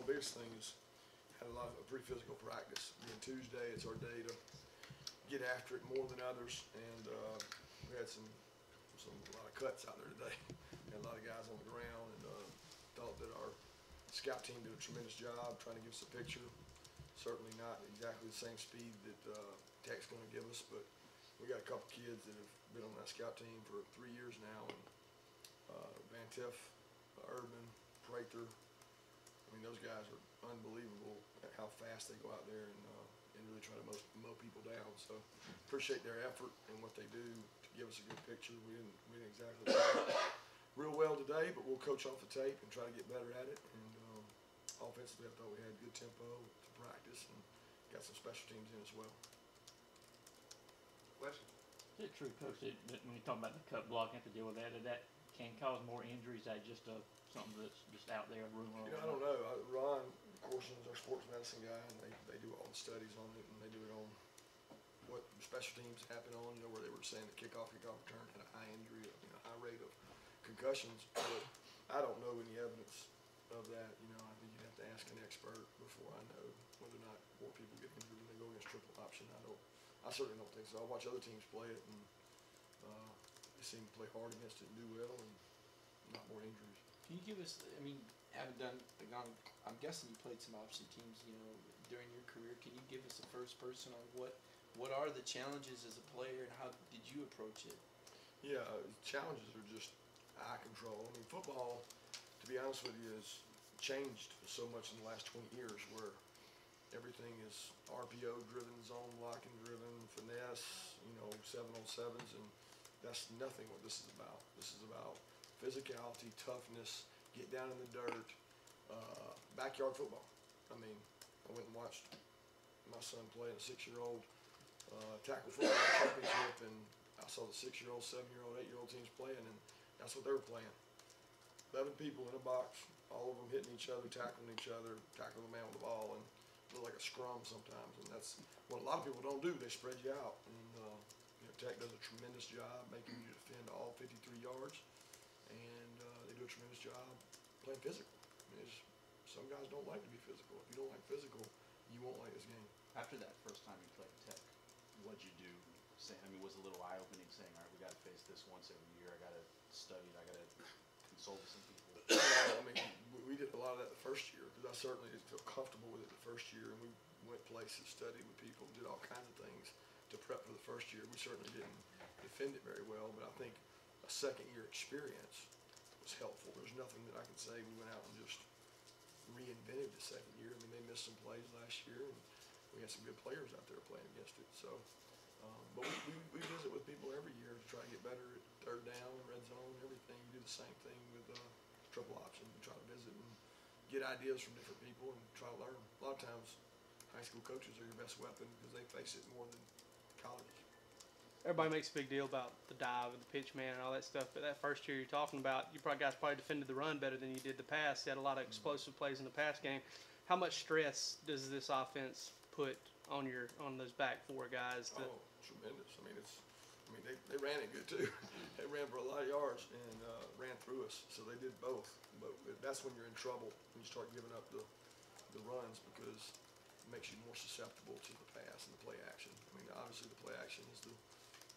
the biggest thing is had a pretty physical practice. Being Tuesday, it's our day to get after it more than others, and we had a lot of cuts out there today. We had a lot of guys on the ground, and thought that our scout team did a tremendous job trying to give us a picture. Certainly not exactly the same speed that Tech's going to give us, but we got a couple kids that have been on that scout team for 3 years now, and Van Tiff, Urban, Prather. I mean, those guys are unbelievable at how fast they go out there and really try to mow people down. So appreciate their effort and what they do to give us a good picture. We didn't exactly play real well today, but we'll coach off the tape and try to get better at it. And offensively, I thought we had good tempo to practice and got some special teams in as well. Question? Is it true, Coach, that when you talk about the cut block, you have to deal with that can cause more injuries? That just something that's just out there, a rumor? I don't know. Ron, of course, is our sports medicine guy, and they do all the studies on it, and they do it on what special teams happen on, where they were saying the kickoff return had a high injury, high rate of concussions. But I don't know any evidence of that. I think you'd have to ask an expert before I know whether or not more people get injured when they go against triple option. I certainly don't think so. I watch other teams play it, and they seem to play hard against it and do well, and not more injuries. Can you give us, I'm guessing you played some option teams, during your career. Can you give us a first person on what are the challenges as a player and how did you approach it? Yeah, challenges are just eye control. I mean, football, to be honest with you, has changed so much in the last 20 years where everything is RPO driven, zone blocking driven, finesse, 7-on-7s, and that's nothing what this is about. This is about physicality, toughness, get down in the dirt, backyard football. I mean, I went and watched my son play in a 6-year-old tackle football championship, and I saw the 6-year-old, 7-year-old, 8-year-old teams playing, and that's what they were playing. 11 people in a box, all of them hitting each other, tackling the man with the ball, and it looked like a scrum sometimes. And that's what a lot of people don't do. They spread you out. And Tech does a tremendous job making you defend all 53 yards, and they do a tremendous job playing physical. I mean, some guys don't like to be physical. If you don't like physical, you won't like this game. After that first time you played Tech, what'd you do? Was it a little eye-opening saying, all right, we got to face this once every year. I got to study it. I got to consult with some people. I mean, we did a lot of that the first year because I certainly didn't feel comfortable with it the first year, and we went places, studied with people, did all kinds of things to prep for the first year. We certainly didn't defend it very well, but I think a second-year experience was helpful. There's nothing that I can say we went out and just reinvented the second year. I mean, they missed some plays last year, and we had some good players out there playing against it. So, but we visit with people every year to try to get better at third down, red zone, everything. We do the same thing with triple option. We try to visit and get ideas from different people and try to learn. A lot of times, high school coaches are your best weapon because they face it more than college. Everybody makes a big deal about the dive and the pitch man and all that stuff, but that first year you're talking about, you guys probably defended the run better than you did the pass. You had a lot of explosive plays in the pass game. How much stress does this offense put on those back four guys? Oh, tremendous. I mean, they ran it good too. They ran for a lot of yards and ran through us, so they did both. But that's when you're in trouble, when you start giving up the runs, because it makes you more susceptible to the pass and the play action. I mean, obviously the play action is the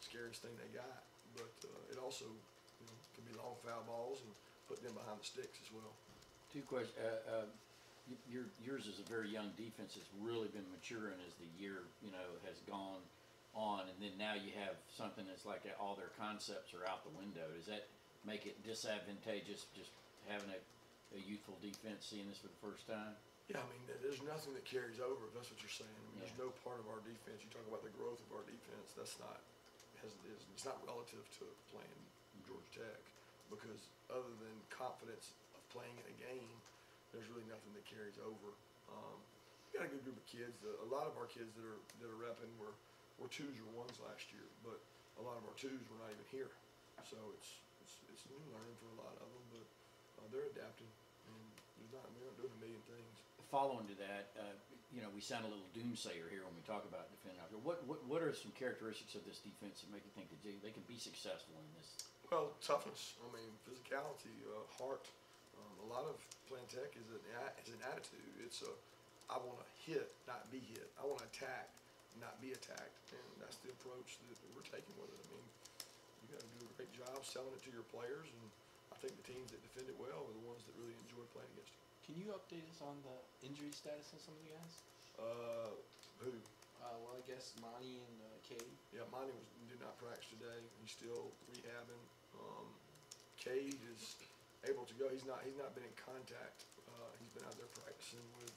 scariest thing they got, but it also can be long foul balls and put them behind the sticks as well. Two questions. Yours is a very young defense that's really been maturing as the year has gone on, and then now you have something that's like all their concepts are out the window. Does that make it disadvantageous just having a youthful defense seeing this for the first time? Yeah, I mean, there's nothing that carries over, if that's what you're saying. I mean, there's no part of our defense. You talk about the growth of our defense. That's not, it's not relative to playing Georgia Tech, because other than confidence of playing in a game, there's really nothing that carries over. We got a good group of kids. A lot of our kids that are repping were 2s or 1s last year, but a lot of our 2s were not even here. So it's new learning for a lot of them, but they're adapting, and we're not doing a million things. Following to that, we sound a little doomsayer here when we talk about defending out there. What are some characteristics of this defense that make you think that they can be successful in this? Well, toughness. I mean, physicality, heart. A lot of playing tech is an attitude. It's a, I want to hit, not be hit. I want to attack, not be attacked. And that's the approach that we're taking with it. I mean, you got to do a great job selling it to your players, and I think the teams that defend it well are the ones that really enjoy playing against it. Can you update us on the injury status of some of the guys? Who? Well, I guess Monty and Cade. Yeah, Monty did not practice today. He's still rehabbing. Cade is able to go. He's not been in contact. He's been out there practicing with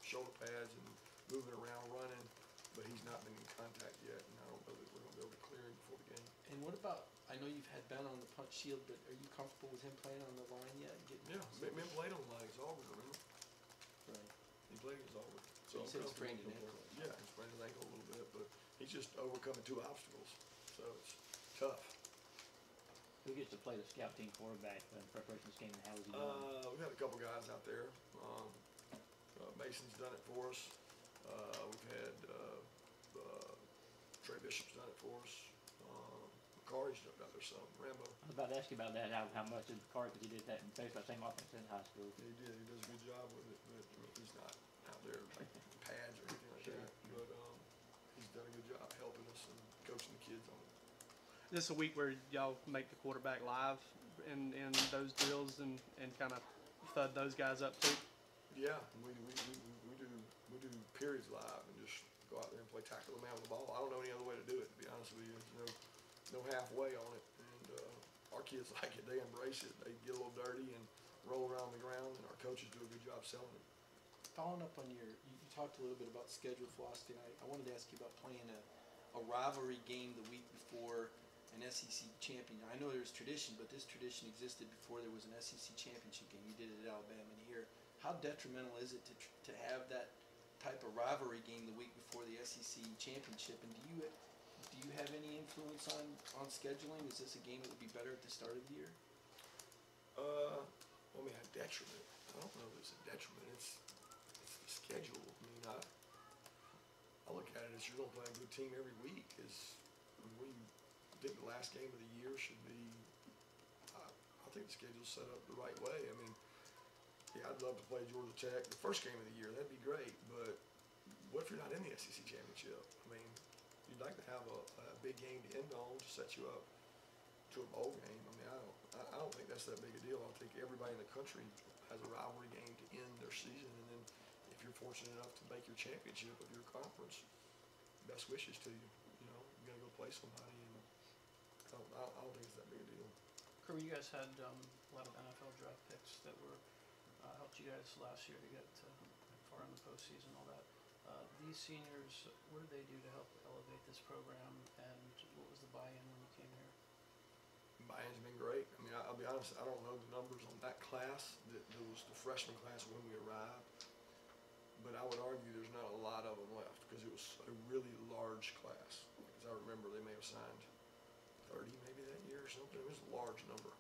shoulder pads and moving around, running, but he's not been in contact yet. And I don't know that we're going to be able to clear him before the game. And what about? I know you've had Ben on the punch shield, but are you comfortable with him playing on the line yet? Yeah, Ben played on the line. It's Auburn, remember? Right. He played against Auburn. So you said he sprained I'm his comfortable ankle. with him. Yeah, he sprained his ankle a little bit, but he's just overcoming 2 obstacles, so it's tough. Who gets to play the scout team quarterback in preparation for this game, and how is he doing? We've had a couple guys out there. Mason's done it for us. We've had Trey Bishop's done it for us. McCarty's done out there some. Rambo. I was about to ask you about that, how much in the card, because he did that in baseball, same offense in high school. He did. He does a good job with it, but I mean, he's not out there like pads or anything like that. But he's done a good job helping us and coaching the kids on it. This is a week where y'all make the quarterback live in those drills and kind of thud those guys up too. Yeah, we do periods live and just go out there and play tackle the man with the ball. I don't know any other way to do it, to be honest with you. There's no halfway on it, and our kids like it. They embrace it. They get a little dirty and roll around the ground, and our coaches do a good job selling it. Following up on you talked a little bit about schedule philosophy, and I wanted to ask you about playing a rivalry game the week before an SEC champion. I know there's tradition, but this tradition existed before there was an SEC championship game. You did it at Alabama and here. How detrimental is it to have that type of rivalry game the week before the SEC championship? And do you have any influence on scheduling? Is this a game that would be better at the start of the year? I mean, a detriment. I don't know if it's a detriment. It's the schedule. I mean, I look at it as you're going to play a good team every week. What do you think the last game of the year should be? I think the schedule's set up the right way. I mean, yeah, I'd love to play Georgia Tech the first game of the year. That'd be great. But what if you're not in the SEC championship? I mean, you'd like to have a big game to end on to set you up to a bowl game. I mean, I don't think that's that big a deal. I think everybody in the country has a rivalry game to end their season, and then if you're fortunate enough to make your championship of your conference, best wishes to you. You know, you're gonna go play somebody, and I don't think it's that big a deal. Kirby, you guys had a lot of NFL draft picks that were helped you guys last year to get far in the postseason, all that. These seniors, what did they do to help elevate this program, and what was the buy-in when you came here? Buy-in's been great. I mean, I'll be honest, I don't know the numbers on that class. That was the freshman class when we arrived, but I would argue there's not a lot of them left because it was a really large class. Because I remember they may have signed 30 maybe that year or something. It was a large number,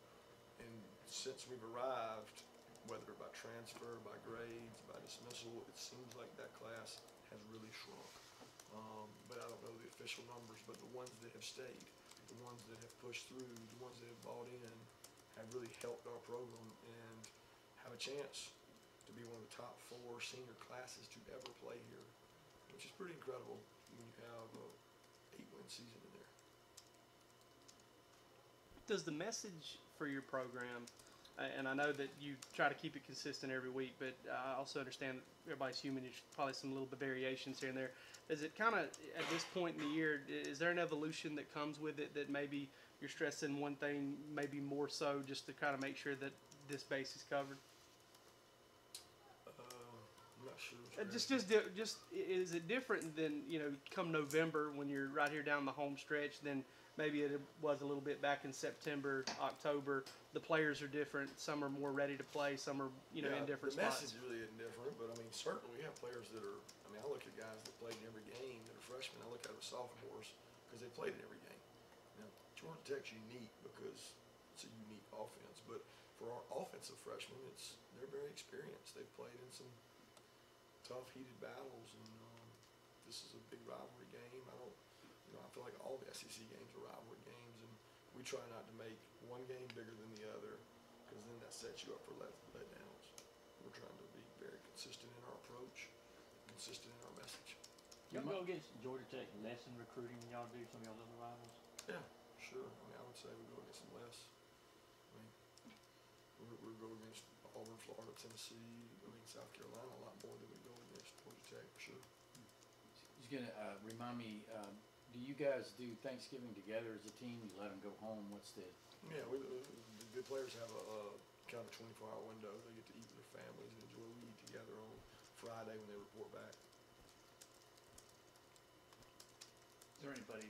and since we've arrived, whether by transfer, by grades, by dismissal, it seems like that class has really shrunk. But I don't know the official numbers, but the ones that have stayed, the ones that have pushed through, the ones that have bought in, have really helped our program and have a chance to be one of the top 4 senior classes to ever play here, which is pretty incredible when you have a 8-win season in there. Does the message for your program, and I know that you try to keep it consistent every week, but I also understand that everybody's human. There's probably some little bit variations here and there. Is it kind of, at this point in the year, is there an evolution that comes with it that maybe you're stressing one thing, maybe more so, just to kind of make sure that this base is covered? I'm not sure. Just is it different than, come November when you're right here down the home stretch than maybe it was a little bit back in September, October? The players are different. Some are more ready to play. Some are, in different spots. The message spots. really isn't different, but I mean, certainly we have players that are. I mean, I look at guys that played in every game that are freshmen. I look at them as sophomores because they played in every game. Now, Georgia Tech's unique because it's a unique offense, but for our offensive freshmen, they're very experienced. They've played in some tough, heated battles, and this is a big rivalry game. I feel like all the SEC games are rivalry games, and we try not to make one game bigger than the other. because then that sets you up for letdowns. We're trying to be very consistent in our approach, consistent in our message. Y'all go against Georgia Tech less in recruiting than y'all do some of y'all other rivals? Yeah, sure. I mean, I would say we go against them less. I mean, we go against Auburn, Florida, Tennessee, South Carolina a lot more than we go against Georgia Tech, for sure. He's gonna remind me. Do you guys do Thanksgiving together as a team? You let them go home. What's the? Yeah, the good players have a kind of 24-hour window. They get to eat with their families and enjoy. We eat together on Friday when they report back. Is there anybody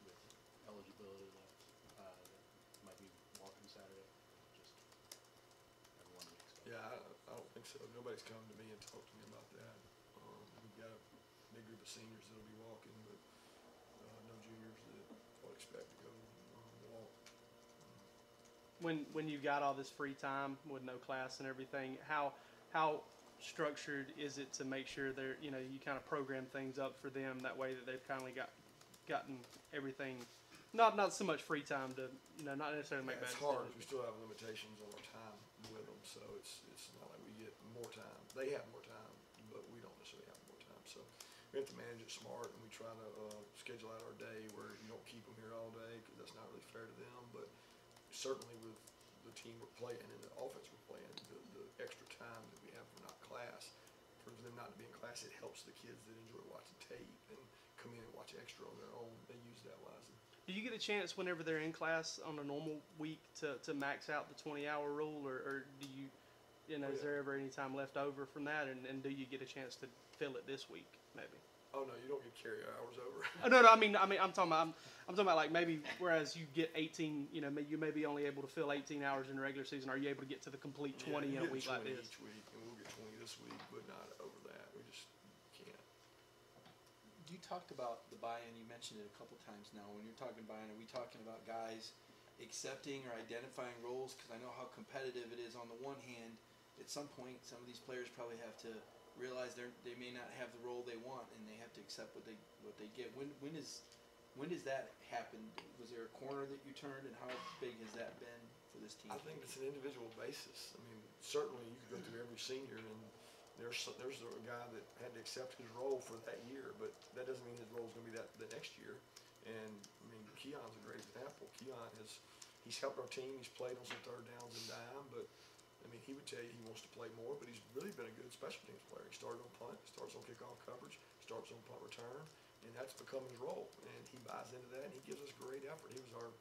with eligibility left that might be walking Saturday? Just everyone we expect. Yeah, I don't think so. Nobody's come to me and talked to me about that. We've got a big group of seniors that'll be walking, but no juniors that I'll expect to go walk. When you've got all this free time with no class and everything, how structured is it to make sure they're, you kind of program things up for them that way that they've kind of gotten everything, not so much free time to, not necessarily make It's bad hard. decisions. We still have limitations on our time with them, so it's not like we get more time. They have more time, but we don't necessarily have more time. So we have to manage it smart, and we try to schedule out our day where you don't keep them here all day because that's not really fair to them. But certainly with the team we're playing and the offense we're playing, the extra time that we have for not class, for them not to be in class, it helps the kids that enjoy watching tape and come in and watch extra on their own. They use that wisely. Do you get a chance whenever they're in class on a normal week to max out the 20-hour rule, or do you, is there ever any time left over from that, and do you get a chance to fill it this week, maybe? Oh no, you don't get carry hours over. Oh, no, I mean, I'm talking about like maybe whereas you get 18, you may be only able to fill 18 hours in the regular season. Are you able to get to the complete 20 in a week like this? Each week, and we'll get 20 this week, but not over that. We just can't. You talked about the buy-in. You mentioned it a couple times now. When you're talking buy-in, are we talking about guys accepting or identifying roles? Because I know how competitive it is. On the one hand, at some point, some of these players probably have to realize they may not have the role they want, and they have to accept what they get. When does that happen? Was there a corner that you turned, and how big has that been for this team? I think it's an individual basis. I mean, certainly you could go through every senior, and there's a guy that had to accept his role for that year, but that doesn't mean his role is going to be that the next year. And I mean, Keon's a great example. He's helped our team. He's played on some third downs and dime, but I mean, he would tell you he wants to play more, but he's really been a good special teams player. He started on punt, starts on kickoff coverage, starts on punt return, and that's become his role. And he buys into that, and he gives us great effort. He was our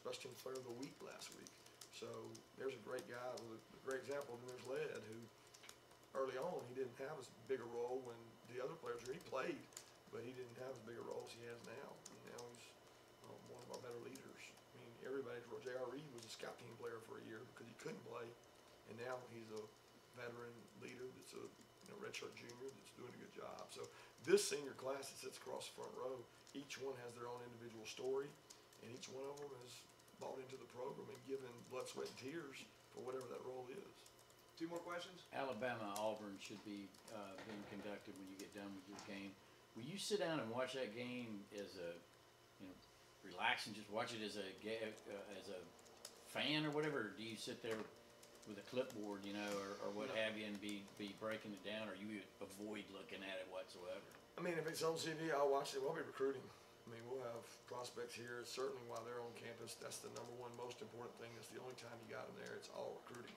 special teams player of the week last week. So there's a great guy with a great example. And there's Led, who early on he didn't have as big a role when the other players were. He played, but he didn't have as big a role as he has now. And now he's one of our better leaders. I mean, everybody's role. J.R. Reed was a scout team player for a year because he couldn't play. And now he's a veteran leader that's a redshirt junior that's doing a good job. So this senior class that sits across the front row, each one has their own individual story, and each one of them has bought into the program and given blood, sweat, and tears for whatever that role is. 2 more questions? Alabama Auburn should be being conducted when you get done with your game. Will you sit down and watch that game as a relax and just watch it as a fan or whatever? Or do you sit there with a clipboard, or what have you, and be breaking it down, or you avoid looking at it whatsoever? I mean, if it's on TV, I'll watch it. We'll be recruiting. I mean, we'll have prospects here. Certainly while they're on campus, that's the number one most important thing. That's the only time you got them there. It's all recruiting.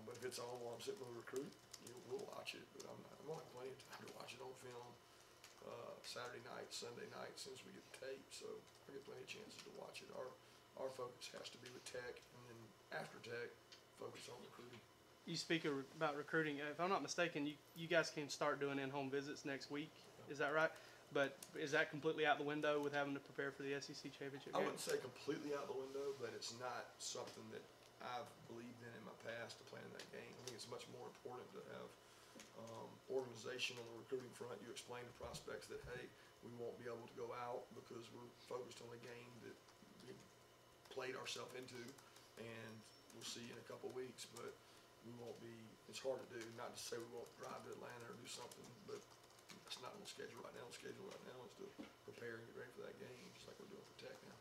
But if it's on while I'm sitting with a recruit, we'll watch it. But I'm gonna have plenty of time to watch it on film Saturday night, Sunday night, as soon as we get the tape. So I get plenty of chances to watch it. Our focus has to be with Tech, and then after Tech, focus on recruiting. You speak about recruiting. If I'm not mistaken, you guys can start doing in-home visits next week. Is that right? But is that completely out the window with having to prepare for the SEC championship I game? wouldn't say completely out the window, but it's not something that I've believed in my past to play in that game. I think it's much more important to have organization on the recruiting front. You explain to prospects that, hey, we won't be able to go out because we're focused on the game that we played ourselves into, and we'll see you in a couple of weeks, but we won't be, it's hard to do, not to say we won't drive to Atlanta or do something, but it's not on the schedule right now. The schedule right now is to prepare and get ready for that game, just like we're doing for Tech now.